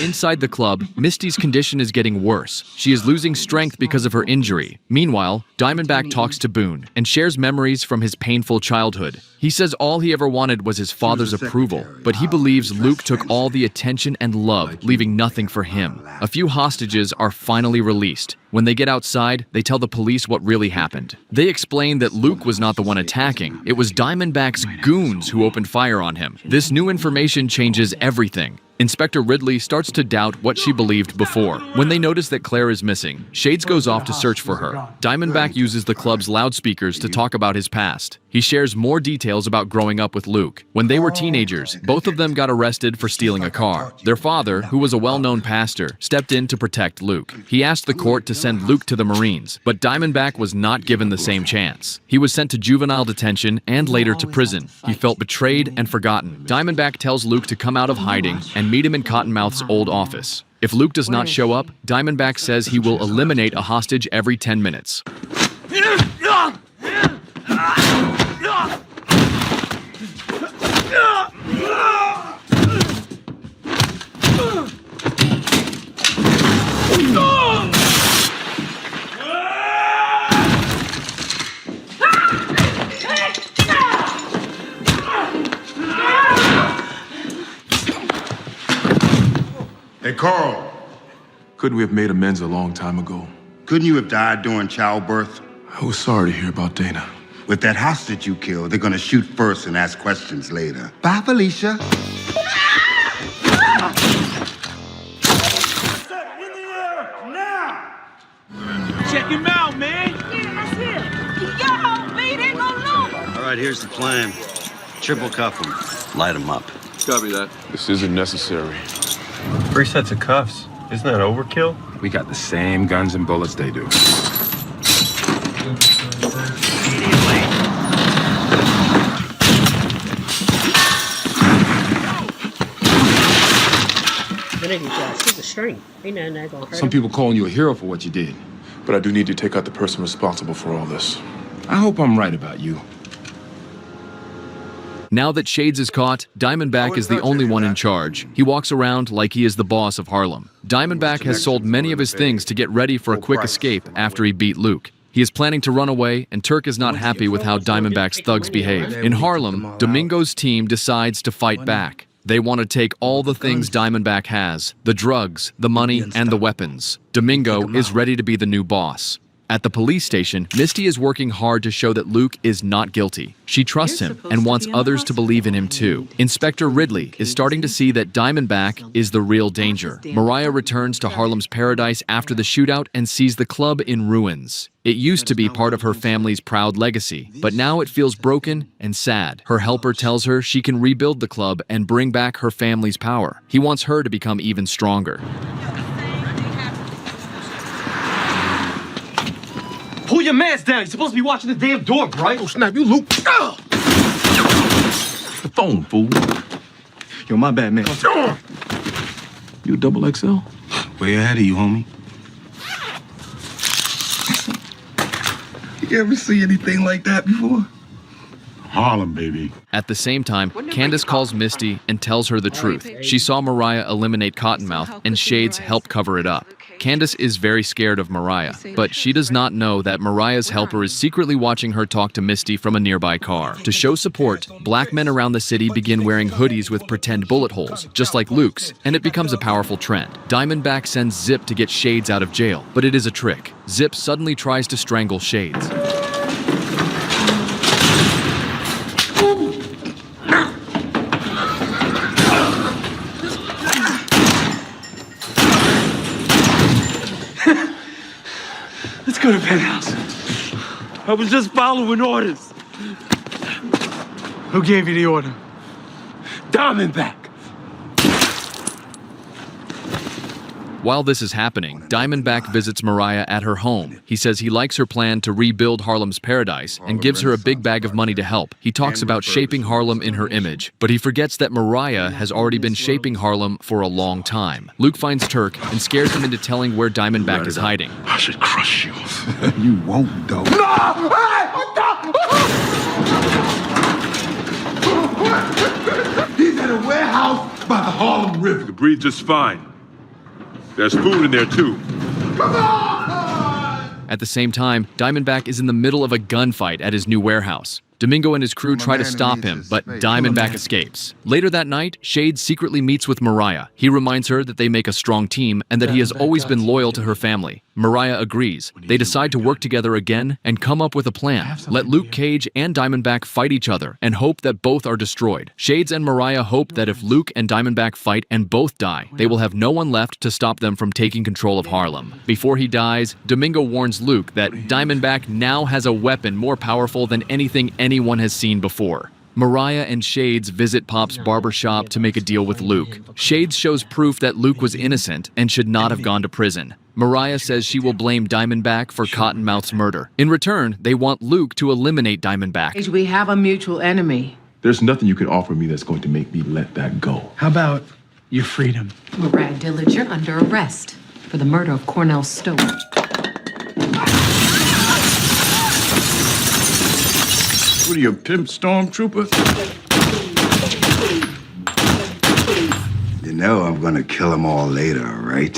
Inside the club, Misty's condition is getting worse. She is losing strength because of her injury. Meanwhile, Diamondback talks to Boone and shares memories from his painful childhood. He says all he ever wanted was his father's approval, but he believes Luke took all the attention and love, leaving nothing for him. A few hostages are finally released. When they get outside, they tell the police what really happened. They explain that Luke was not the one attacking. It was Diamondback's goons who opened fire on him. This new information changes everything. Inspector Ridley starts to doubt what she believed before. When they notice that Claire is missing, Shades goes off to search for her. Diamondback uses the club's loudspeakers to talk about his past. He shares more details about growing up with Luke. When they were teenagers, both of them got arrested for stealing a car. Their father, who was a well-known pastor, stepped in to protect Luke. He asked the court to send Luke to the Marines, but Diamondback was not given the same chance. He was sent to juvenile detention and later to prison. He felt betrayed and forgotten. Diamondback tells Luke to come out of hiding and meet him in Cottonmouth's old office. If Luke does not show up, Diamondback says he will eliminate a hostage every 10 minutes. Hey, Carl. Couldn't we have made amends a long time ago? Couldn't you have died during childbirth? I was sorry to hear about Dana. With that hostage you killed, they're gonna shoot first and ask questions later. Bye, Felicia. Check him out, man. All right, here's the plan. Triple cuff him. Light him up. Copy that. This isn't necessary. 3 sets of cuffs. Isn't that overkill? We got the same guns and bullets they do. none of you guys. She's a shrink. Ain't nothing that gonna hurt Some her. people calling you a hero for what you did. But I do need to take out the person responsible for all this. I hope I'm right about you. Now that Shades is caught, Diamondback is the only one in charge. He walks around like he is the boss of Harlem. Diamondback has sold many of his things to get ready for a quick escape after he beat Luke. He is planning to run away, and Turk is not happy with how Diamondback's thugs behave. In Harlem, Domingo's team decides to fight back. They want to take all the things Diamondback has, the drugs, the money, and the weapons. Domingo is ready to be the new boss. At the police station, Misty is working hard to show that Luke is not guilty. She trusts him and wants others to believe in him too. Inspector Ridley is starting to see that Diamondback is the real danger. Mariah returns to Harlem's Paradise after the shootout and sees the club in ruins. It used to be part of her family's proud legacy, but now it feels broken and sad. Her helper tells her she can rebuild the club and bring back her family's power. He wants her to become even stronger. Pull your mask down. You're supposed to be watching the damn door, right? Oh, snap, you Luke. The phone, fool. Yo, my bad, man. You a double XL? Way ahead of you, homie. You ever see anything like that before? Harlem, baby. At the same time, Candace calls Misty and tells her the truth. She saw Mariah eliminate Cottonmouth, and Shades helped cover it up. Candace is very scared of Mariah, but she does not know that Mariah's helper is secretly watching her talk to Misty from a nearby car. To show support, black men around the city begin wearing hoodies with pretend bullet holes, just like Luke's, and it becomes a powerful trend. Diamondback sends Zip to get Shades out of jail, but it is a trick. Zip suddenly tries to strangle Shades. Let's go to penthouse. I was just following orders. Who gave you the order? Diamondback. While this is happening, Diamondback visits Mariah at her home. He says he likes her plan to rebuild Harlem's Paradise and gives her a big bag of money to help. He talks about shaping Harlem in her image, but he forgets that Mariah has already been shaping Harlem for a long time. Luke finds Turk and scares him into telling where Diamondback is hiding. I should crush you. You won't, though. He's at a warehouse by the Harlem River. You breathe just fine. There's food in there, too. Come on! At the same time, Diamondback is in the middle of a gunfight at his new warehouse. Domingo and his crew try to stop him, but Diamondback escapes. Later that night, Shades secretly meets with Mariah. He reminds her that they make a strong team and that he has always been loyal to her family. Mariah agrees. They decide to work together again and come up with a plan. Let Luke Cage and Diamondback fight each other and hope that both are destroyed. Shades and Mariah hope that if Luke and Diamondback fight and both die, they will have no one left to stop them from taking control of Harlem. Before he dies, Domingo warns Luke that Diamondback now has a weapon more powerful than anything anyone has seen before. Mariah and Shades visit Pop's barbershop to make a deal with Luke. Shades shows proof that Luke was innocent and should not have gone to prison. Mariah says she will blame Diamondback for Cottonmouth's murder. In return, they want Luke to eliminate Diamondback. We have a mutual enemy. There's nothing you can offer me that's going to make me let that go. How about your freedom? Brad Dillard, you're under arrest for the murder of Cornell Stokes. What are you, a pimp stormtrooper? You know I'm gonna kill them all later, right?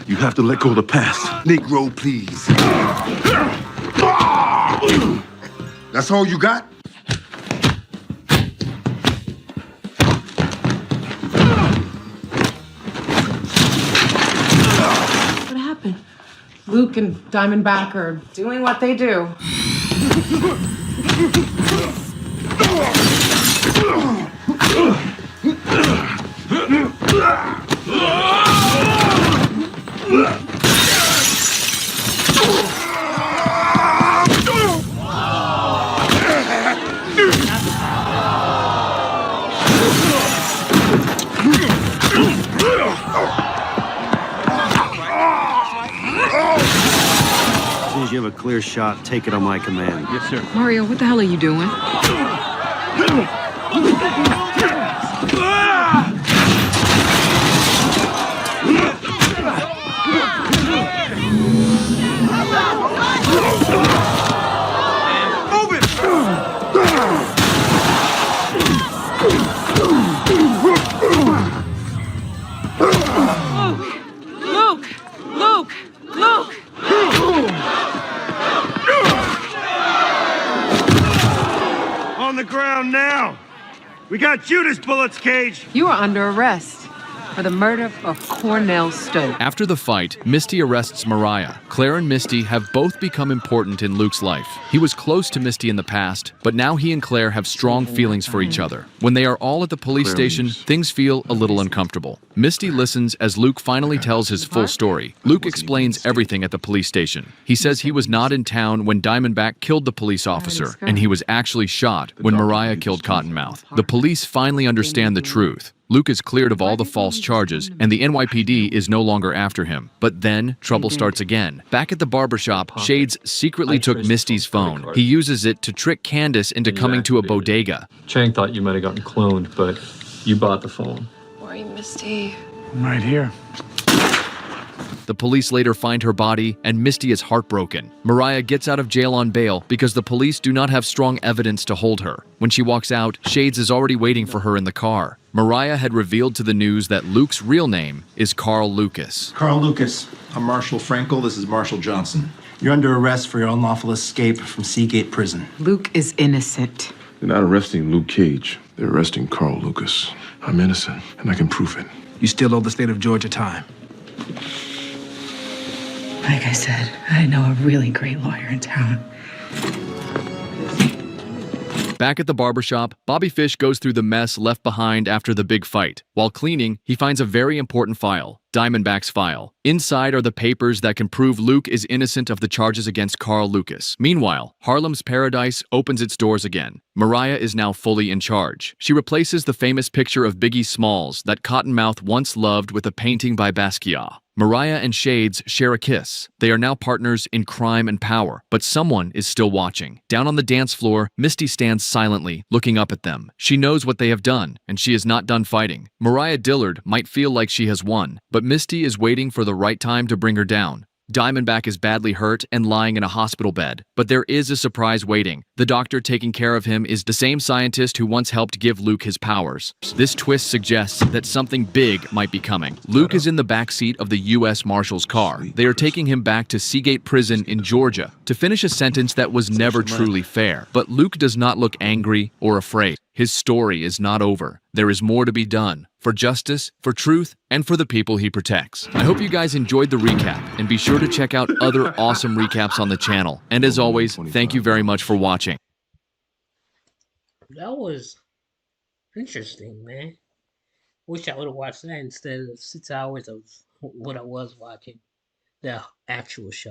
You have to let go of the past. Negro, please. That's all you got? What happened? Luke and Diamondback are doing what they do. as you have a clear shot, take it on my command. Yes, sir. Mario, what the hell are you doing? Luke! Luke! Luke! On the ground now! We got Judas bullets, Cage! You are under arrest for the murder of Cornell Stokes. After the fight, Misty arrests Mariah. Claire and Misty have both become important in Luke's life. He was close to Misty in the past, but now he and Claire have strong feelings for each other. When they are all at the police station, things feel a little uncomfortable. Misty listens as Luke finally tells his full story. Luke explains everything at the police station. He says he was not in town when Diamondback killed the police officer, and he was actually shot when Mariah killed Cottonmouth. The police finally understand the truth. Luke is cleared of all the false charges, and the NYPD is no longer after him. But then, trouble starts again. Back at the barbershop, Shades secretly took Misty's phone. He uses it to trick Candace into coming to a bodega. Chang thought you might have gotten cloned, but you bought the phone. Where are you, Misty? I'm right here. The police later find her body, and Misty is heartbroken. Mariah gets out of jail on bail because the police do not have strong evidence to hold her. When she walks out, Shades is already waiting for her in the car. Mariah had revealed to the news that Luke's real name is Carl Lucas. Carl Lucas. I'm Marshal Frankel. This is Marshal Johnson. You're under arrest for your unlawful escape from Seagate Prison. Luke is innocent. They're not arresting Luke Cage. They're arresting Carl Lucas. I'm innocent, and I can prove it. You still owe the state of Georgia time. Like I said, I know a really great lawyer in town. Back at the barbershop, Bobby Fish goes through the mess left behind after the big fight. While cleaning, he finds a very important file, Diamondback's file. Inside are the papers that can prove Luke is innocent of the charges against Carl Lucas. Meanwhile, Harlem's Paradise opens its doors again. Mariah is now fully in charge. She replaces the famous picture of Biggie Smalls that Cottonmouth once loved with a painting by Basquiat. Mariah and Shades share a kiss. They are now partners in crime and power, but someone is still watching. Down on the dance floor, Misty stands silently, looking up at them. She knows what they have done, and she is not done fighting. Mariah Dillard might feel like she has won, but Misty is waiting for the right time to bring her down. Diamondback is badly hurt and lying in a hospital bed, but there is a surprise waiting. The doctor taking care of him is the same scientist who once helped give Luke his powers. This twist suggests that something big might be coming. Luke is in the backseat of the U.S. Marshal's car. They are taking him back to Seagate Prison in Georgia to finish a sentence that was never truly fair. But Luke does not look angry or afraid. His story is not over. There is more to be done. For justice, for truth, and for the people he protects. I hope you guys enjoyed the recap, and be sure to check out other awesome recaps on the channel. And as always, thank you very much for watching. That was interesting, man. Wish I would have watched that instead of 6 hours of what I was watching. The actual show.